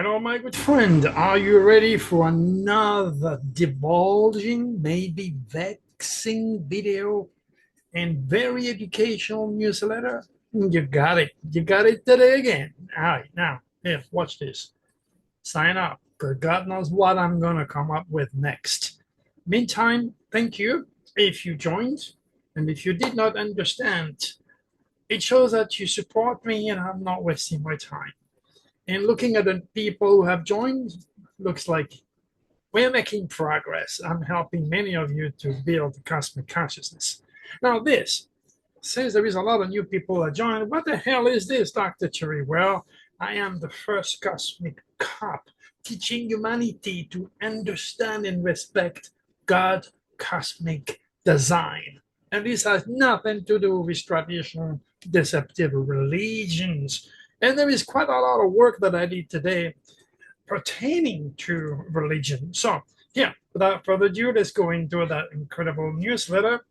Hello, my good friend. Are you ready for another divulging, maybe vexing video and very educational newsletter? You got it. You got it today again. All right, now, here, watch this. Sign up, because God knows what I'm going to come up with next. Meantime, thank you if you joined. And if you did not understand, it shows that you support me and I'm not wasting my time. And looking at the people who have joined, looks like we're making progress. I'm helping many of you to build cosmic consciousness. Now, this, since there is a lot of new people that joined, what the hell is this, Dr. Cherry? Well, I am the first cosmic cop teaching humanity to understand and respect God's cosmic design. And this has nothing to do with traditional deceptive religions. And there is quite a lot of work that I did today pertaining to religion. So, yeah, without further ado, let's go into that incredible newsletter,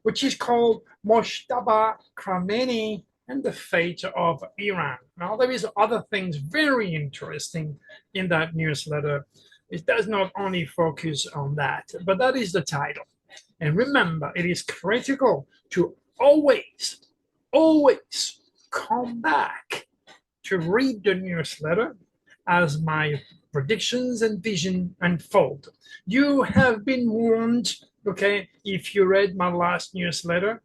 which is called Mojtaba Khamene and the Fate of Iran. Now, there is other things very interesting in that newsletter. It does not only focus on that, but that is the title. And remember, it is critical to always come back to read the newsletter as my predictions and vision unfold. You have been warned, okay, if you read my last newsletter,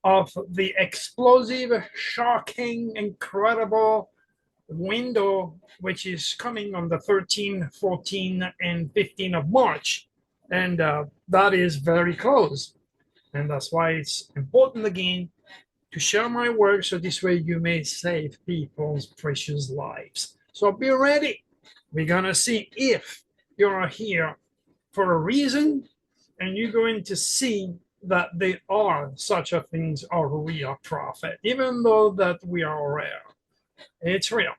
of the explosive, shocking, incredible window which is coming on the 13, 14, and 15 of March. And that is very close. And that's why it's important again to share my work so this way you may save people's precious lives. So be ready. We're going to see if you're here for a reason, and you're going to see that they are such a things are real prophet, even though that we are rare. It's real.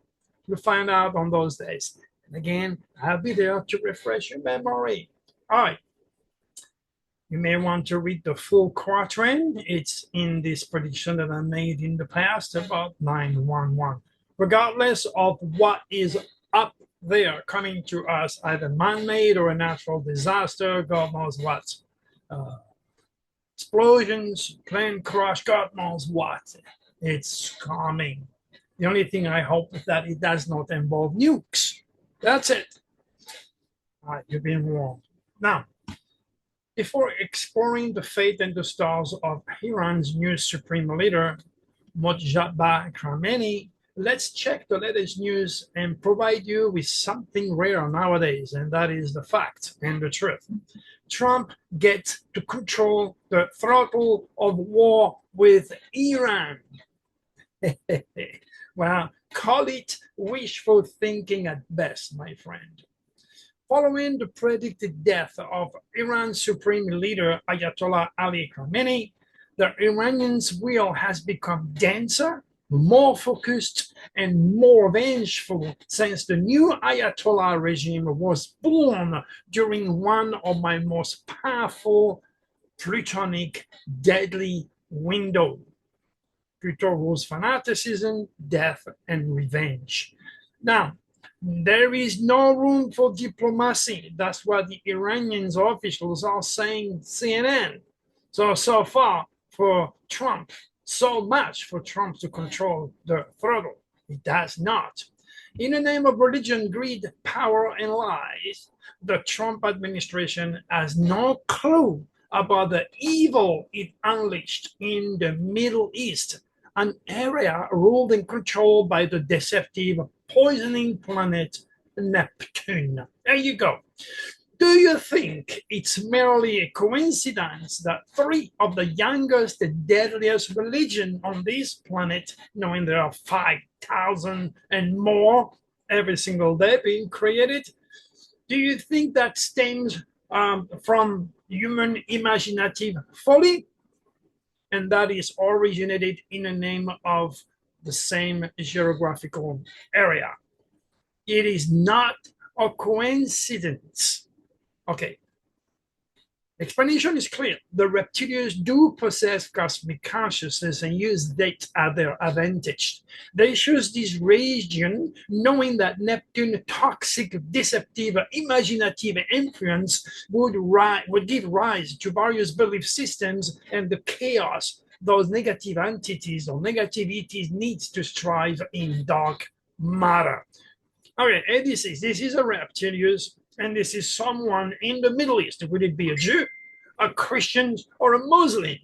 You'll find out on those days. And again, I'll be there to refresh your memory. All right. You may want to read the full quatrain. It's in this prediction that I made in the past about 911. Regardless of what is up there coming to us, either man-made or a natural disaster, God knows what. Uh, Explosions, plane crash, God knows what. It's coming. The only thing I hope is that it does not involve nukes. That's it. All right, you've been warned. Now, before exploring the fate and the stars of Iran's new supreme leader, Mojtaba Khamene, let's check the latest news and provide you with something rare nowadays, and that is the fact and the truth. Trump gets to control the throttle of war with Iran. Well, call it wishful thinking at best, my friend. Following the predicted death of Iran's supreme leader Ayatollah Ali Khamenei, the Iranians' will has become denser, more focused, and more vengeful since the new Ayatollah regime was born during one of my most powerful plutonic deadly windows. Pluto rules fanaticism, death, and revenge. Now, there is no room for diplomacy. That's what the Iranian officials are saying, CNN. So far for Trump, so much for Trump to control the throttle. He does not. In the name of religion, greed, power, and lies, the Trump administration has no clue about the evil it unleashed in the Middle East, an area ruled and controlled by the deceptive, poisoning planet Neptune. There you go. Do you think it's merely a coincidence that three of the youngest and deadliest religions on this planet, knowing there are 5,000 and more every single day being created, do you think that stems from human imaginative folly? And that is originated in the name of the same geographical area. It is not a coincidence. Okay, Explanation is clear. The reptilians do possess cosmic consciousness and use that at their advantage. They choose this region knowing that Neptune's toxic, deceptive, imaginative influence would give rise to various belief systems and the chaos those negative entities or negativities needs to strive in dark matter. Okay, and this is a reptilian, and this is someone in the Middle East. Would it be a Jew, a Christian, or a Muslim,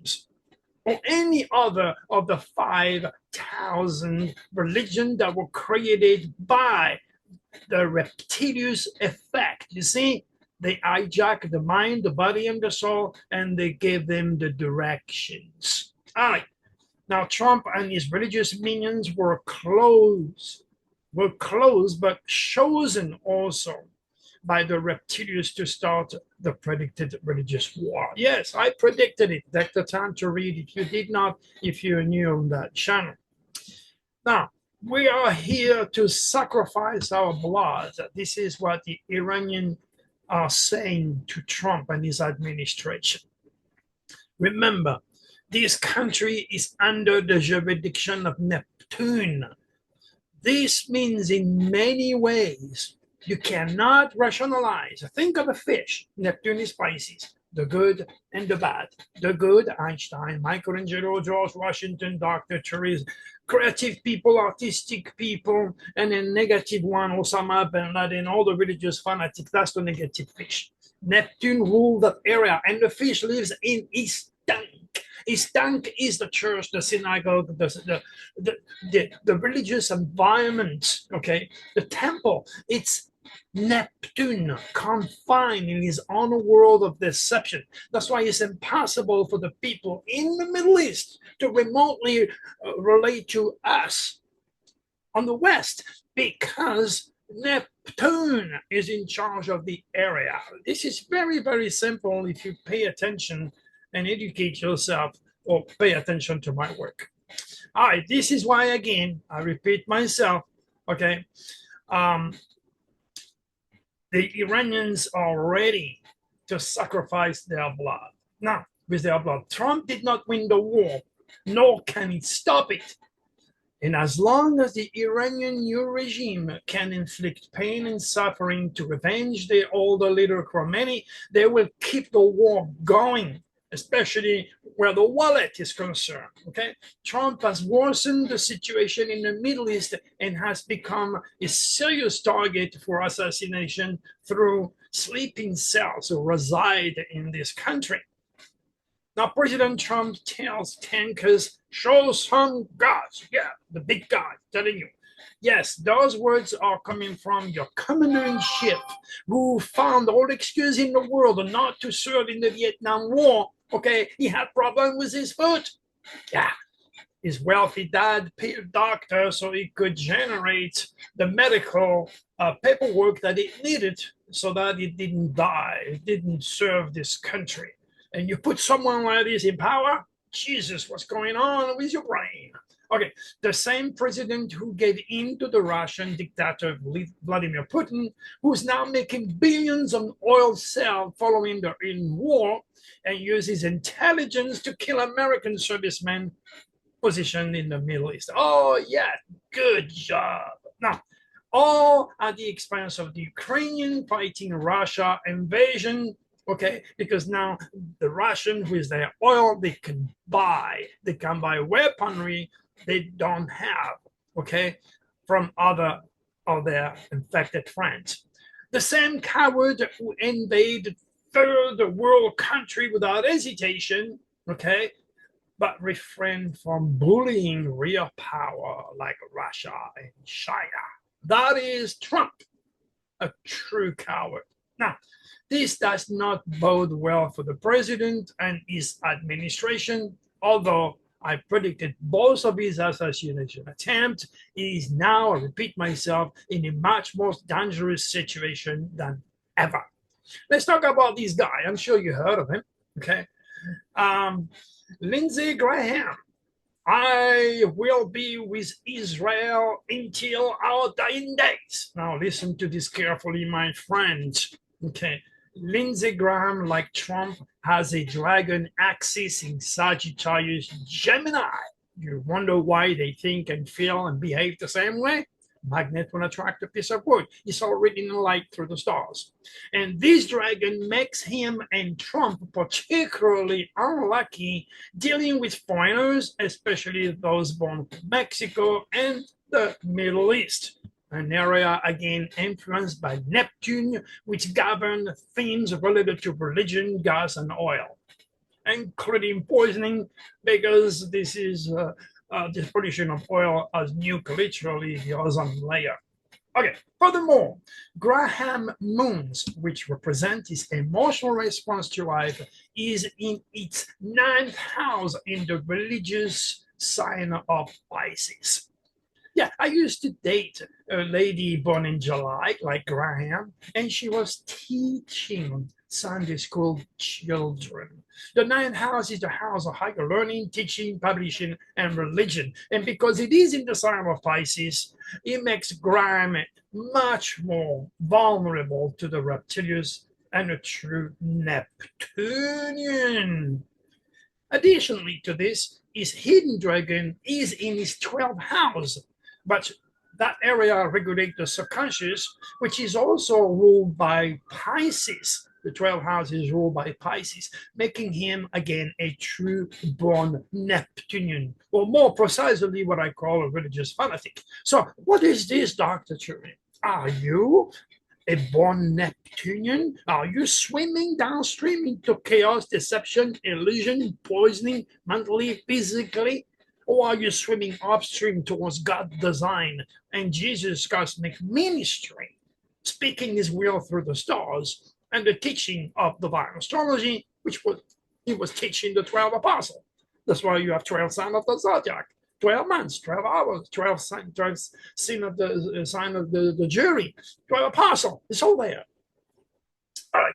or any other of the 5,000 religions that were created by the reptilian effect? You see, they hijack the mind, the body, and the soul, and they give them the directions. All right. Now, Trump and his religious minions were close, but chosen also by the reptilians to start the predicted religious war. Yes, I predicted it. Take the time to read if you did not, if you're new on that channel. Now, we are here to sacrifice our blood. This is what the Iranian are saying to Trump and his administration. Remember, this country is under the jurisdiction of Neptune. This means in many ways you cannot rationalize. Think of a fish. Neptune is Pisces, the good and the bad. The good, Einstein, Michelangelo, George Washington, Dr. Therese, creative people, artistic people, and a negative one, Osama bin Laden, all the religious fanatics. That's the negative fish. Neptune ruled that area, and the fish lives in his tank. His tank is the church, the synagogue, the religious environment, okay? The temple, it's Neptune confined in his own world of deception. That's why it's impossible for the people in the Middle East to remotely relate to us on the West, because Neptune is in charge of the area. This is very, very simple if you pay attention and educate yourself or pay attention to my work. All right, this is why, again, I repeat myself, okay? The Iranians are ready to sacrifice their blood. Now, with their blood, Trump did not win the war, nor can he stop it. And as long as the Iranian new regime can inflict pain and suffering to revenge their older leader Khamenei, they will keep the war going, especially where the wallet is concerned. Okay, Trump has worsened the situation in the Middle East and has become a serious target for assassination through sleeping cells who reside in this country. Now, President Trump tells tankers, show some guts. Yeah, the big guy telling you. Yes, those words are coming from your commander-in-chief, who found all excuse in the world not to serve in the Vietnam War. Okay, he had problem with his foot. Yeah, his wealthy dad paid a doctor so he could generate the medical paperwork that it needed so that it didn't die, it didn't serve this country. And you put someone like this in power, Jesus, what's going on with your brain? Okay, the same president who gave in to the Russian dictator Vladimir Putin, who's now making billions on oil sales following the Iranian war, and uses intelligence to kill American servicemen positioned in the Middle East. Oh, yeah, good job. Now, all at the expense of the Ukrainian fighting Russia invasion. Okay, because now the Russians, with their oil, they can buy weaponry they don't have, okay, from other of their infected friends. The same coward who invaded third world country without hesitation, okay, but refrained from bullying real power like Russia and China. That is Trump, a true coward. Now, this does not bode well for the president and his administration, although I predicted both of his assassination attempts. He is now, I repeat myself, in a much more dangerous situation than ever. Let's talk about this guy. I'm sure you heard of him, okay? Lindsey Graham. I will be with Israel until our dying days. Now listen to this carefully, my friends, okay? Lindsey Graham, like Trump, has a dragon axis in Sagittarius Gemini. You wonder why they think and feel and behave the same way? Magnet will attract a piece of wood. It's already in the light through the stars. And this dragon makes him and Trump particularly unlucky dealing with foreigners, especially those born in Mexico and the Middle East, an area again influenced by Neptune, which governs themes related to religion, gas, and oil, including poisoning, because this is the pollution of oil as nuke literally the ozone layer. Okay, furthermore, Graham moons, which represent his emotional response to life, is in its ninth house in the religious sign of Pisces. Yeah, I used to date a lady born in July, like Graham, and she was teaching Sunday school children. The ninth house is the house of higher learning, teaching, publishing, and religion. And because it is in the sign of Pisces, it makes Graham much more vulnerable to the reptilians and a true Neptunian. Additionally to this, his hidden dragon is in his 12th house, but that area regulates the subconscious, which is also ruled by Pisces. The 12th house is ruled by Pisces, making him again a true born Neptunian, or more precisely, what I call a religious fanatic. So, what is this, Dr. Turing? Are you a born Neptunian? Are you swimming downstream into chaos, deception, illusion, poisoning, mentally, physically? Or are you swimming upstream towards God's design and Jesus' cosmic ministry, speaking his will through the stars and the teaching of divine astrology, which he was teaching the 12 apostles? That's why you have 12 signs of the zodiac, 12 months, 12 hours, 12 sign of the sign of the jury, 12 apostles. It's all there. All right.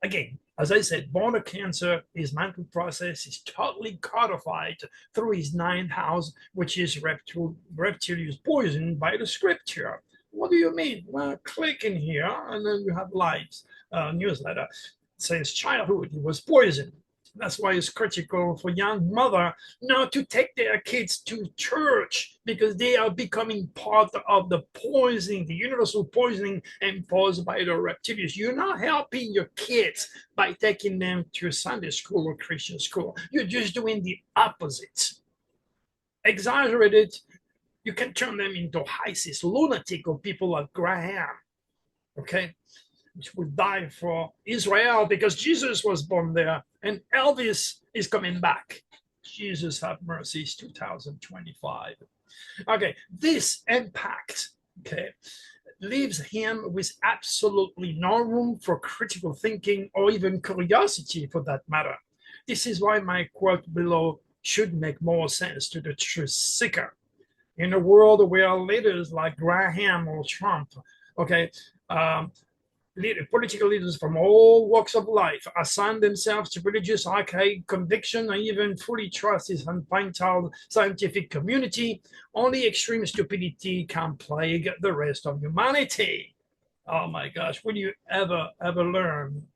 Again, as I said, born of Cancer, his mental process is totally codified through his ninth house, which is reptilian poison by the scripture. What do you mean? Well, click in here, and then you have Live's newsletter. It says childhood, he was poisoned. That's why it's critical for young mother not to take their kids to church, because they are becoming part of the poisoning, the universal poisoning imposed by the reptilians. You're not helping your kids by taking them to Sunday school or Christian school. You're just doing the opposite. Exaggerated, you can turn them into ISIS, lunatic, or people like Graham. Okay? Which would die for Israel because Jesus was born there, and Elvis is coming back. Jesus have mercy, it's 2025. Okay, this impact, okay, leaves him with absolutely no room for critical thinking or even curiosity for that matter. This is why my quote below should make more sense to the truth seeker. In a world where leaders like Graham or Trump, okay, political leaders from all walks of life assign themselves to religious archaic conviction and even fully trust this unfine-tailed scientific community, only extreme stupidity can plague the rest of humanity. Oh my gosh, will you ever learn?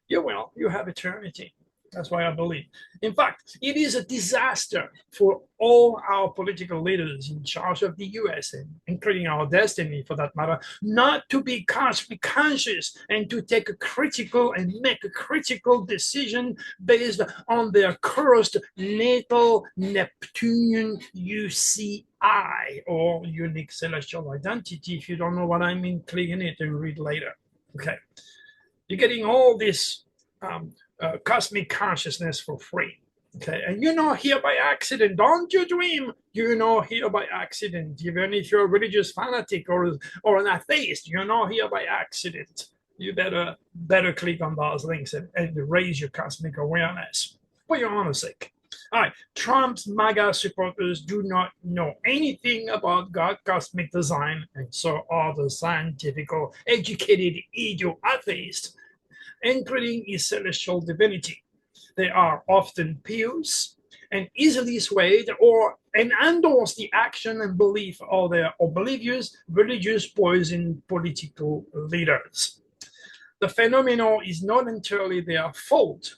You will, you have eternity. That's why I believe. In fact, it is a disaster for all our political leaders in charge of the US, and including our destiny for that matter, not to be cosmically conscious and to take a critical and make a critical decision based on their cursed natal Neptunian UCI, or unique celestial identity. If you don't know what I mean, click in it and read later. Okay. You're getting all this cosmic consciousness for free. Okay, and you're not here by accident. Don't you dream you're not here by accident. Even if you're a religious fanatic or an atheist, you're not here by accident. You better click on those links and raise your cosmic awareness for your own sake. All right, Trump's MAGA supporters do not know anything about God's cosmic design, and so are the scientific or educated idiot-atheists, including his celestial divinity. They are often pious and easily swayed and endorse the action and belief of their oblivious religious poison political leaders. The phenomenon is not entirely their fault.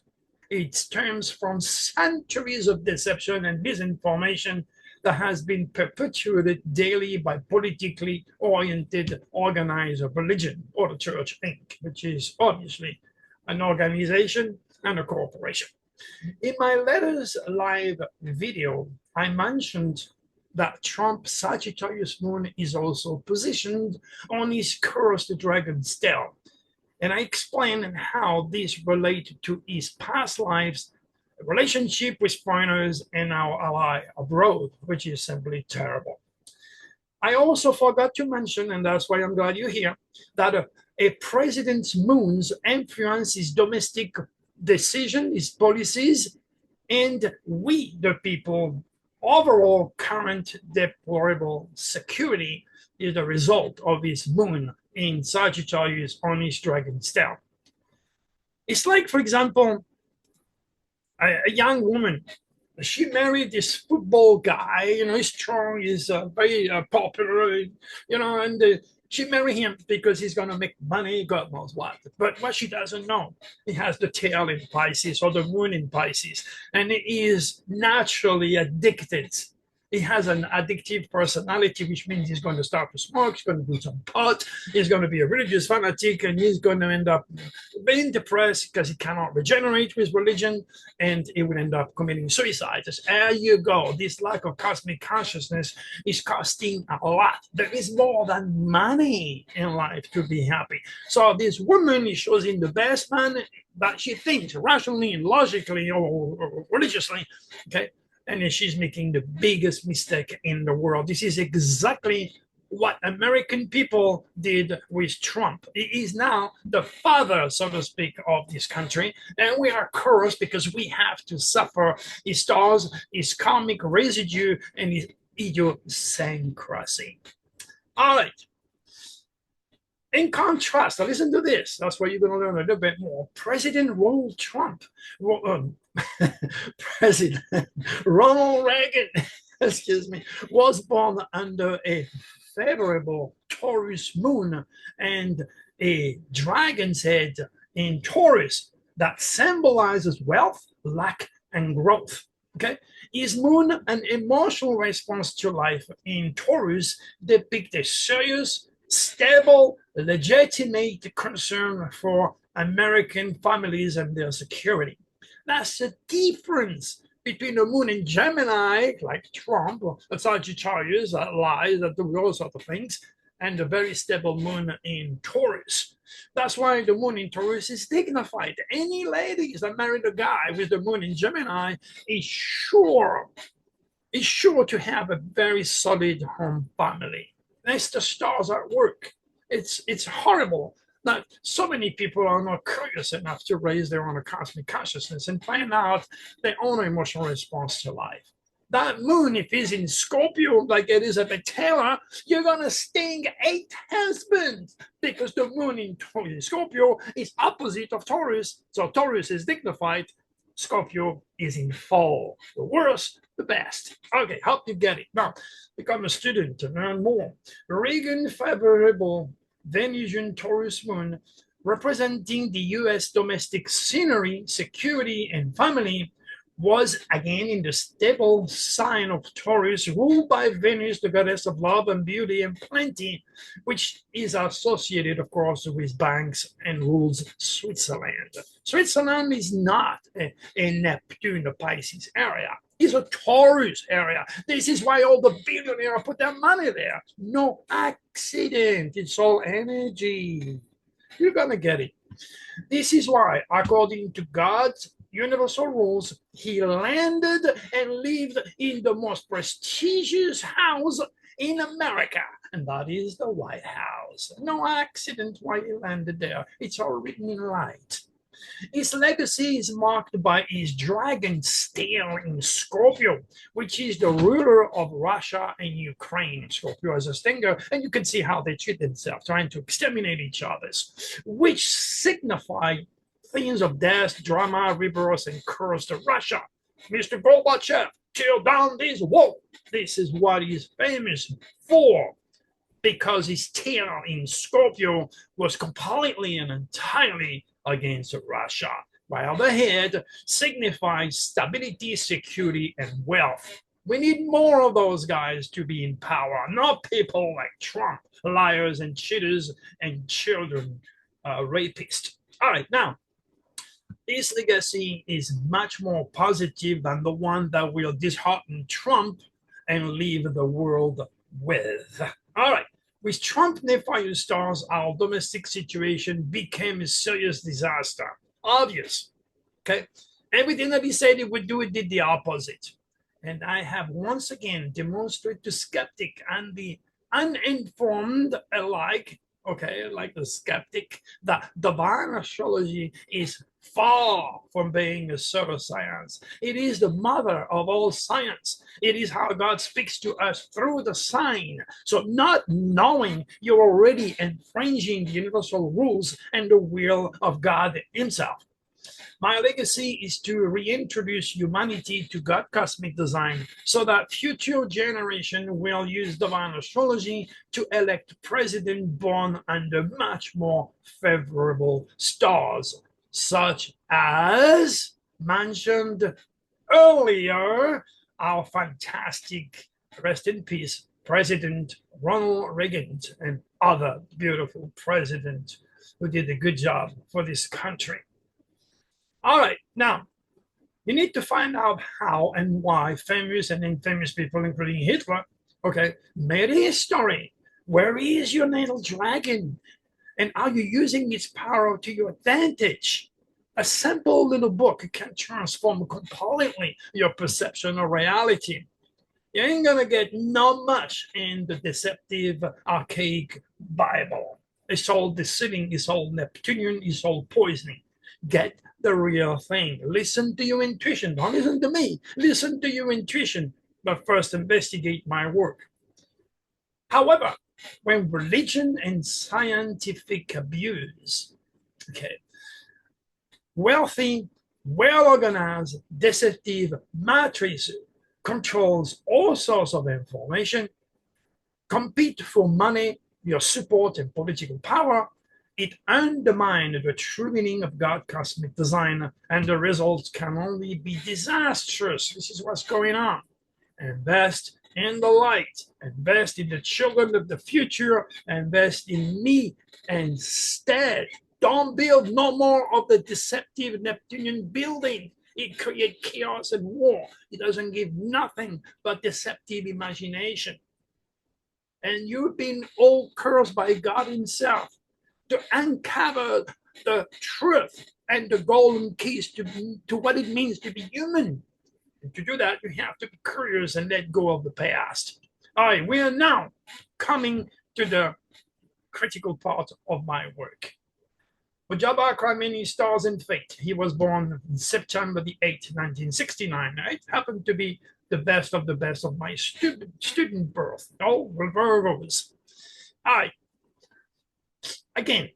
It stems from centuries of deception and disinformation that has been perpetuated daily by politically oriented organized religion or the Church Inc., which is obviously an organization and a corporation. In my latest live video, I mentioned that Trump's Sagittarius moon is also positioned on his cursed dragon star. And I explained how this relates to his past lives, relationship with foreigners, and our ally abroad, which is simply terrible. I also forgot to mention, and that's why I'm glad you're here, that a president's moons influence his domestic decision, his policies, and we, the people, overall current deplorable security is the result of his moon in Sagittarius on his dragon star. It's like, for example, a young woman. She married this football guy, he's strong, he's very popular, and she married him because he's going to make money, God knows what. But what she doesn't know, he has the tail in Pisces or the moon in Pisces, and he is naturally addicted. He has an addictive personality, which means he's going to start to smoke, he's going to do some pot, he's going to be a religious fanatic, and he's going to end up being depressed because he cannot regenerate with religion, and he will end up committing suicide. There you go. This lack of cosmic consciousness is costing a lot. There is more than money in life to be happy. So this woman is choosing the best man that she thinks rationally and logically or religiously, okay? And she's making the biggest mistake in the world. This is exactly what American people did with Trump. He is now the father, so to speak, of this country, and we are cursed because we have to suffer his stars, his karmic residue, and his idiosyncrasy. All right. In contrast, listen to this. That's where you're going to learn a little bit more. President Ronald Trump, President Ronald Reagan, excuse me, was born under a favorable Taurus moon and a dragon's head in Taurus that symbolizes wealth, luck, and growth. Okay, his moon and emotional response to life in Taurus depict a serious, stable, legitimate concern for American families and their security. That's the difference between the moon in Gemini, like Trump, or Sagittarius, that lies, that do all sorts of things, and the very stable moon in Taurus. That's why the moon in Taurus is dignified. Any ladies that married a guy with the moon in Gemini is sure to have a very solid home family. That's the stars at work. It's horrible that so many people are not curious enough to raise their own cosmic consciousness and find out their own emotional response to life. That moon, if it's in Scorpio, like Elizabeth Taylor, you're going to sting 8 husbands because the moon in Scorpio is opposite of Taurus. So Taurus is dignified. Scorpio is in fall. The worst, the best. Okay, hope you get it. Now, become a student to learn more. Reagan favorable Venusian Taurus moon representing the U.S. domestic scenery, security, and family was again in the stable sign of Taurus, ruled by Venus, the goddess of love and beauty and plenty, which is associated, of course, with banks and rules Switzerland. Switzerland is not a Neptune, the Pisces area. It's a Taurus area. This is why all the billionaires put their money there. No accident. It's all energy. You're going to get it. This is why, according to God's universal rules, he landed and lived in the most prestigious house in America, and that is the White House. No accident why he landed there. It's all written in light. His legacy is marked by his dragon star in Scorpio, which is the ruler of Russia and Ukraine. Scorpio has a stinger, and you can see how they treat themselves, trying to exterminate each other, which signify themes of death, drama, rebirth, and curse to Russia. Mr. Gorbachev, tear down this wall. This is what he's famous for. because his tail in Scorpio was completely and entirely against Russia, while the head signifies stability, security, and wealth. We need more of those guys to be in power, not people like Trump, liars and cheaters and children rapists. All right, now, his legacy is much more positive than the one that will dishearten Trump and leave the world with. All right, with Trump nephew stars, our domestic situation became a serious disaster. Obvious. Okay. Everything that he said he would do, it did the opposite. And I have once again demonstrated to skeptic and the uninformed alike, okay, like the skeptic, that divine astrology is far from being a pseudoscience. It is the mother of all science. It is how God speaks to us through the sign. So not knowing, you're already infringing the universal rules and the will of God himself. My legacy is to reintroduce humanity to God cosmic design so that future generations will use divine astrology to elect president born under much more favorable stars, such as mentioned earlier, our fantastic, rest in peace, President Ronald Reagan and other beautiful presidents who did a good job for this country. All right, now you need to find out how and why famous and infamous people, including Hitler, okay, made history. Where is your natal dragon? And are you using its power to your advantage? A simple little book can transform completely your perception of reality. You ain't gonna get not much in the deceptive, archaic Bible. It's all deceiving, it's all Neptunian, it's all poisoning. Get the real thing. Listen to your intuition. Don't listen to me. Listen to your intuition, but first investigate my work. However, when religion and scientific abuse, okay, wealthy, well-organized, deceptive matrix controls all sorts of information, compete for money, your support, and political power, it undermines the true meaning of God cosmic design, and the results can only be disastrous. This is what's going on. Invest in the light, invest in the children of the future, invest in me instead. Don't build no more of the deceptive Neptunian building. It creates chaos and war. It doesn't give nothing but deceptive imagination. And you've been all cursed by God himself to uncover the truth and the golden keys to what it means to be human. And to do that, you have to be curious and let go of the past. All right, we are now coming to the critical part of my work. Mojtaba Khamene stars in fate. He was born September the 8th, 1969. It happened to be the best of my student birth. Oh, Virgos. All right. Again,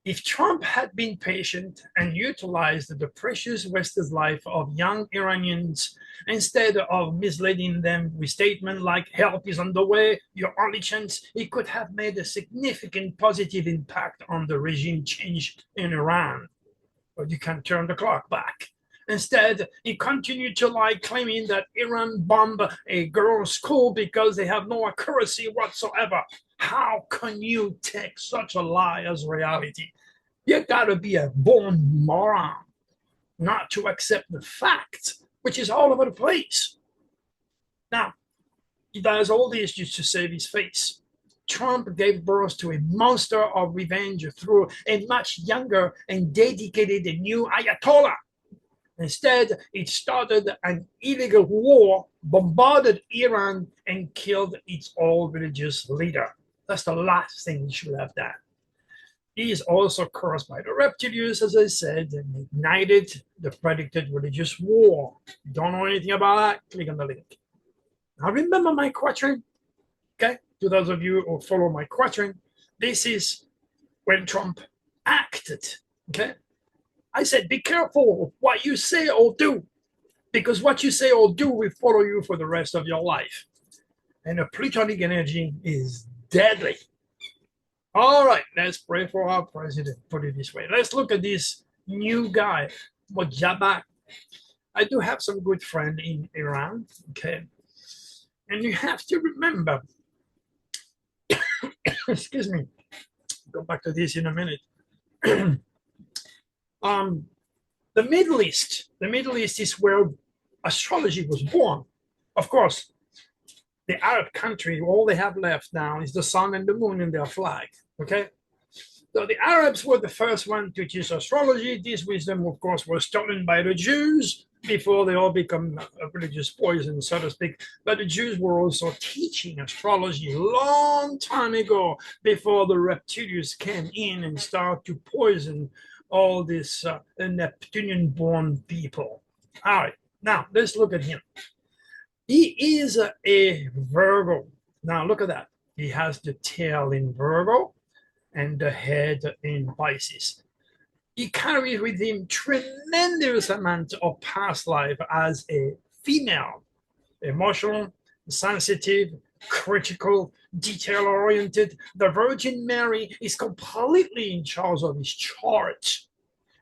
if Trump had been patient and utilized the precious wasted life of young Iranians instead of misleading them with statements like help is on the way, your only chance, he could have made a significant positive impact on the regime change in Iran. But you can turn the clock back. Instead, he continued to lie, claiming that Iran bombed a girls' school because they have no accuracy whatsoever. How can you take such a lie as reality? You gotta be a born moron not to accept the fact, which is all over the place. Now, he does all this just to save his face. Trump gave birth to a monster of revenge through a much younger and dedicated new Ayatollah. Instead, it started an illegal war, bombarded Iran, and killed its old religious leader. That's the last thing he should have done. He is also cursed by the reptilians, as I said, and ignited the predicted religious war. Don't know anything about that? Click on the link. Now remember my quatrain, okay? To those of you who follow my quatrain, this is when Trump acted, okay? I said, be careful what you say or do, because what you say or do will follow you for the rest of your life. And the plutonic energy is deadly. All right, let's pray for our president. Put it this way. Let's look at this new guy, Mojtaba. I do have some good friend in Iran, okay? And you have to remember, excuse me, go back to this in a minute. um, the Middle East is where astrology was born. Of course, the Arab country, all they have left now is the sun and the moon in their flag. Okay, so the Arabs were the first one to teach astrology. This wisdom, of course, was stolen by the Jews before they all become a religious poison, so to speak. But the Jews were also teaching astrology a long time ago, before the reptilians came in and started to poison all these Neptunian-born people. All right, now let's look at him. He is a Virgo. Now look at that. He has the tail in Virgo and the head in Pisces. He carries with him tremendous amount of past life as a female, emotional, sensitive, critical, detail-oriented. The Virgin Mary is completely in charge of his chart.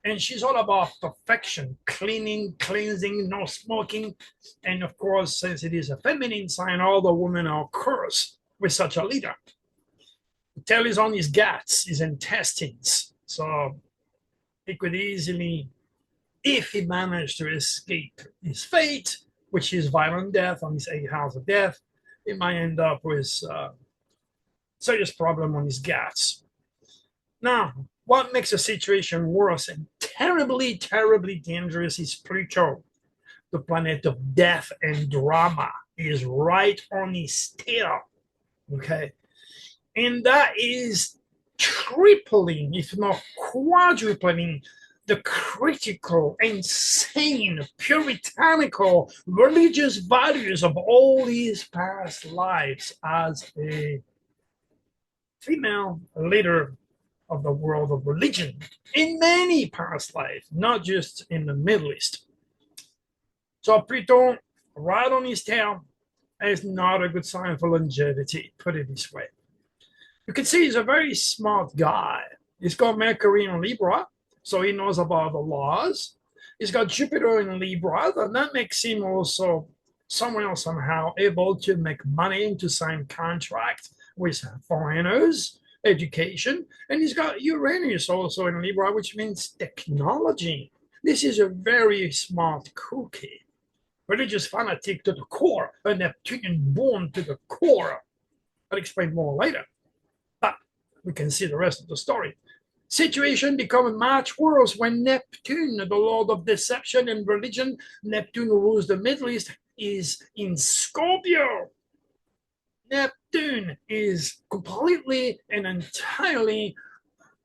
And she's all about perfection, cleaning, cleansing, no smoking. And of course, since it is a feminine sign, all the women are cursed with such a leader. The tail is on his guts, his intestines. So he could easily, if he managed to escape his fate, which is violent death on his 8th house of death, he might end up with serious problem on his guts. Now, what makes the situation worse and terribly, terribly dangerous is Pluto, the planet of death and drama, is right on his tail. Okay. And that is tripling, if not quadrupling, the critical, insane, puritanical, religious values of all his past lives as a female leader of the world of religion in many past lives, not just in the Middle East. So Pluto, right on his tail, is not a good sign for longevity, put it this way. You can see he's a very smart guy. He's got Mercury in Libra, so he knows about the laws. He's got Jupiter in Libra, and that makes him also somehow able to make money, to sign contracts with foreigners, education. And he's got Uranus also in Libra, which means technology. This is a very smart cookie. Religious fanatic to the core, a Neptunian born to the core. I'll explain more later. But we can see the rest of the story. Situation become much worse when Neptune, the lord of deception and religion, Neptune who rules the Middle East, is in Scorpio. Neptune is completely and entirely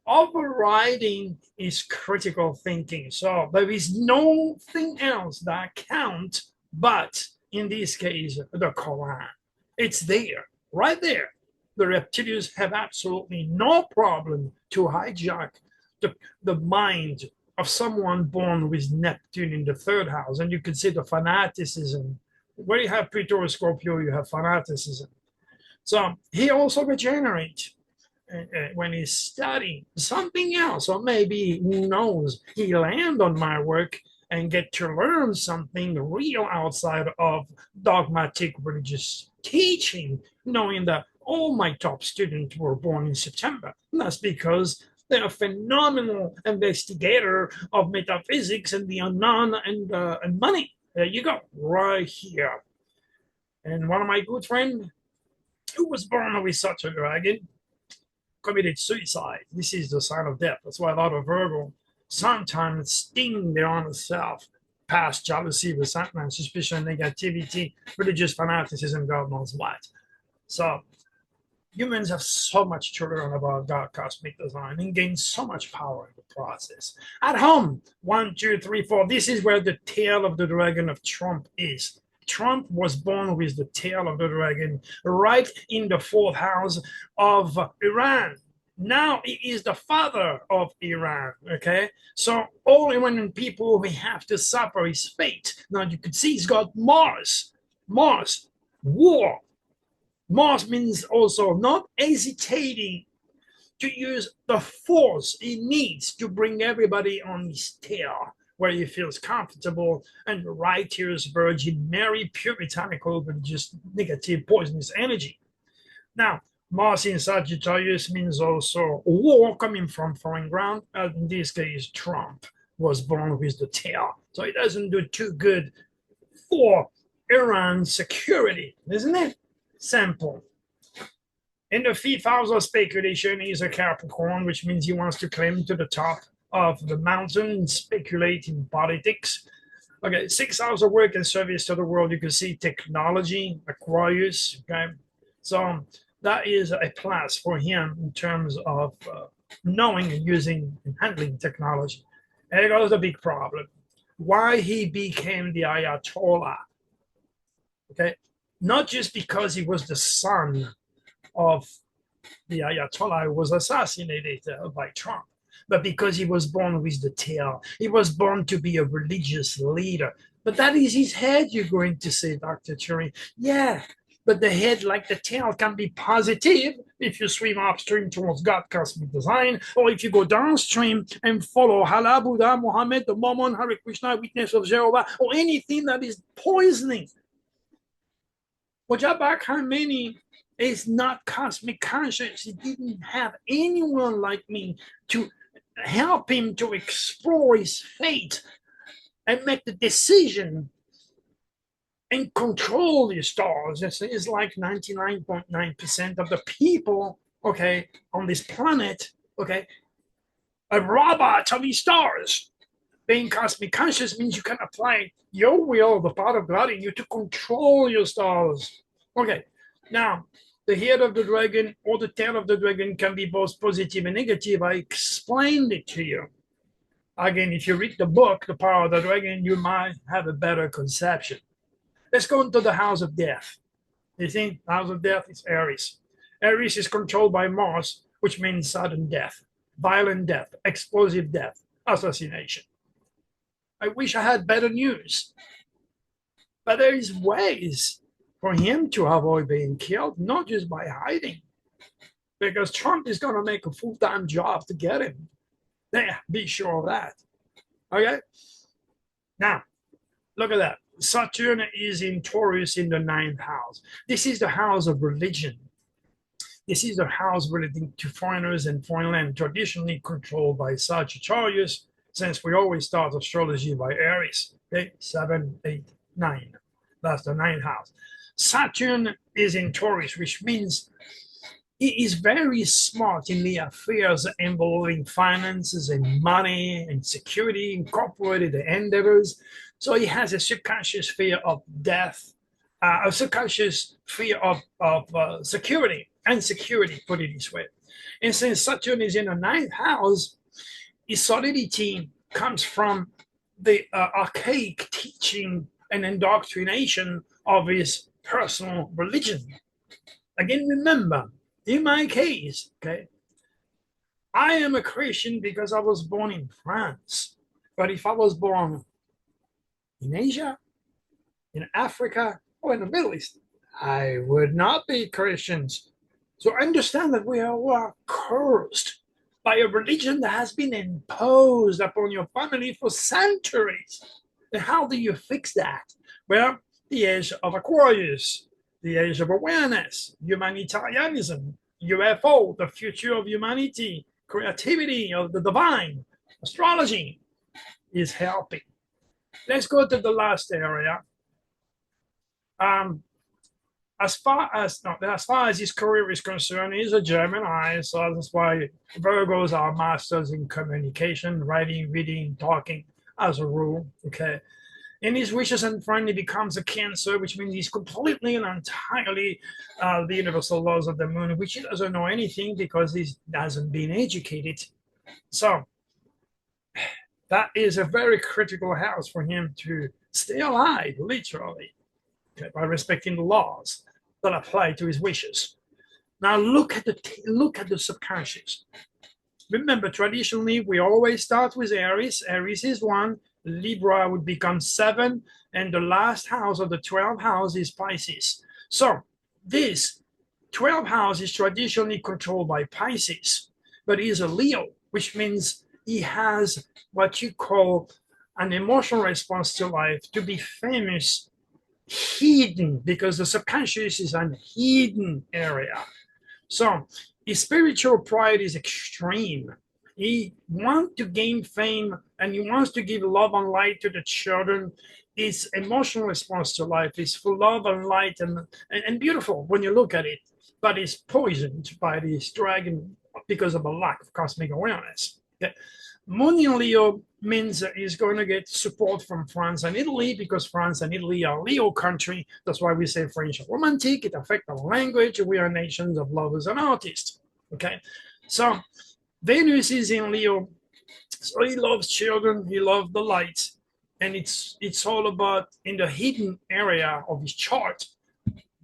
overriding his critical thinking. So there is nothing else that counts but, in this case, the Quran. It's there, right there. The reptilians have absolutely no problem to hijack the mind of someone born with Neptune in the 3rd house. And you can see the fanaticism. Where you have Pluto or Scorpio, you have fanaticism. So he also regenerates when he's studying something else, or maybe, who knows, he land on my work and get to learn something real outside of dogmatic religious teaching, knowing that all my top students were born in September. And that's because they're a phenomenal investigator of metaphysics and the unknown and money. There you go, right here. And one of my good friends, who was born with such a dragon, committed suicide. This is the sign of death. That's why a lot of Virgo sometimes sting their own self. Past jealousy, resentment, suspicion, negativity, religious fanaticism, God knows what. So humans have so much to learn about dark cosmic design and gain so much power in the process. At home, 1, 2, 3, 4. This is where the tail of the dragon of Trump is. Trump was born with the tail of the dragon right in the 4th house of Iran. Now he is the father of Iran, okay? So all Iranian people, we have to suffer his fate. Now you can see he's got Mars, war, Mars means also not hesitating to use the force he needs to bring everybody on his tail, where he feels comfortable and righteous, virgin, Mary, puritanical, but just negative, poisonous energy. Now, Mars in Sagittarius means also war coming from foreign ground. In this case, Trump was born with the tail. So it doesn't do too good for Iran's security, isn't it? Simple. In the fifth house of speculation, he's a Capricorn, which means he wants to climb to the top of the mountain and speculate in politics. Okay, sixth house of work and service to the world. You can see technology, Aquarius. Okay, so that is a plus for him in terms of knowing and using and handling technology. And it goes the big problem: why he became the Ayatollah. Okay, not just because he was the son of the Ayatollah who was assassinated by Trump, but because he was born with the tail. He was born to be a religious leader. But that is his head, you're going to say, Dr. Turing. Yeah, but the head, like the tail, can be positive if you swim upstream towards God, cosmic design, or if you go downstream and follow Allah, Buddha, Muhammad, the Mormon, Hare Krishna, Witness of Jehovah, or anything that is poisoning. Mojtaba Khamene is not cosmic conscious. He didn't have anyone like me to help him to explore his fate and make the decision and control the stars. It's like 99.9% of the people, okay, on this planet, okay, a robot of these stars. Being cosmic conscious means you can apply your will, the part of God in you, to control your stars. Okay, now, the head of the dragon or the tail of the dragon can be both positive and negative. I explained it to you. Again, if you read the book, The Power of the Dragon, you might have a better conception. Let's go into the house of death. You see, house of death is Aries. Aries is controlled by Mars, which means sudden death, violent death, explosive death, assassination. I wish I had better news. But there is ways for him to avoid being killed, not just by hiding, because Trump is going to make a full-time job to get him. Yeah, be sure of that. Okay? Now, look at that. Saturn is in Taurus in the ninth house. This is the house of religion. This is the house relating to foreigners and foreign land, traditionally controlled by Sagittarius, since we always start astrology by Aries. Okay, 7, 8, 9. That's the ninth house. Saturn is in Taurus, which means he is very smart in the affairs involving finances and money and security, incorporated endeavors. So he has a subconscious fear of death, a subconscious fear of security and security, put it this way. And since Saturn is in the ninth house, his solidity comes from the archaic teaching and indoctrination of his personal religion. Again, remember, in my case, okay, I am a Christian because I was born in France. But if I was born in Asia, in Africa, or in the Middle East, I would not be Christians. So understand that we are cursed by a religion that has been imposed upon your family for centuries. And how do you fix that? Well, the age of Aquarius, the age of awareness, humanitarianism, UFO, the future of humanity, creativity of the divine, astrology is helping. Let's go to the last area. As far as his career is concerned, he's a Gemini, so that's why Virgos are masters in communication, writing, reading, talking, as a rule. Okay. In his wishes and friend, he becomes a Cancer, which means he's completely and entirely the universal laws of the moon, which he doesn't know anything because he hasn't been educated. So that is a very critical house for him to stay alive, literally, okay, by respecting the laws that apply to his wishes. Now look at the subconscious. Remember, traditionally, we always start with Aries. Aries is 1. Libra would become 7, and the last house of the 12th house is Pisces. So this 12th house is traditionally controlled by Pisces, but he's a Leo, which means he has what you call an emotional response to life, to be famous, hidden, because the subconscious is an hidden area. So his spiritual pride is extreme. He wants to gain fame and he wants to give love and light to the children. His emotional response to life is full of love and light and beautiful when you look at it, but it's poisoned by this dragon because of a lack of cosmic awareness. Okay. Moon in Leo means that he's going to get support from France and Italy because France and Italy are Leo country. That's why we say French romantic. It affects our language. We are nations of lovers and artists. Okay, so Venus is in Leo, so he loves children. He loves the light, and it's all about in the hidden area of his chart.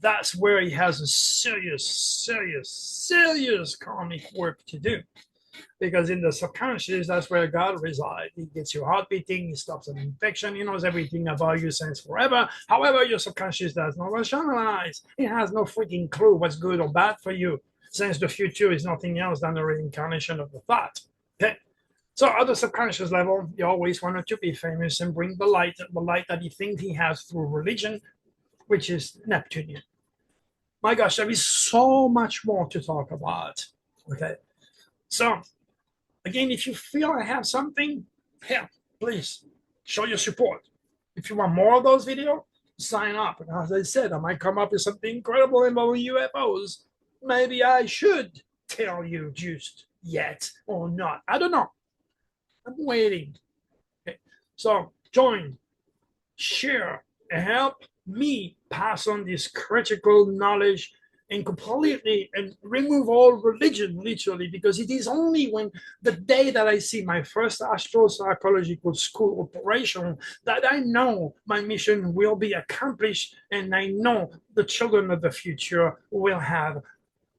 That's where he has a serious karmic work to do. Because in the subconscious, that's where God resides. He gets your heart beating, he stops an infection, he knows everything about you since forever. However, your subconscious does not rationalize. It has no freaking clue what's good or bad for you, since the future is nothing else than a reincarnation of the thought. Okay? So at the subconscious level, he always wanted to be famous and bring the light that he thinks he has through religion, which is Neptunian. My gosh, there is so much more to talk about. Okay. So again, if you feel I have something, here, please show your support. If you want more of those videos, sign up. And as I said, I might come up with something incredible involving UFOs. Maybe I should tell you just yet or not. I don't know. I'm waiting. Okay. So join, share, and help me pass on this critical knowledge and completely and remove all religion literally, because it is only when the day that I see my first astropsychological school operation that I know my mission will be accomplished and I know the children of the future will have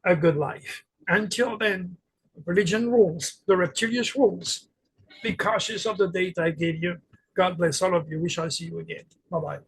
a good life. Until then, religion rules, the reptilian rules. Be cautious of the date I gave you. God bless all of you. We shall see you again. Bye-bye.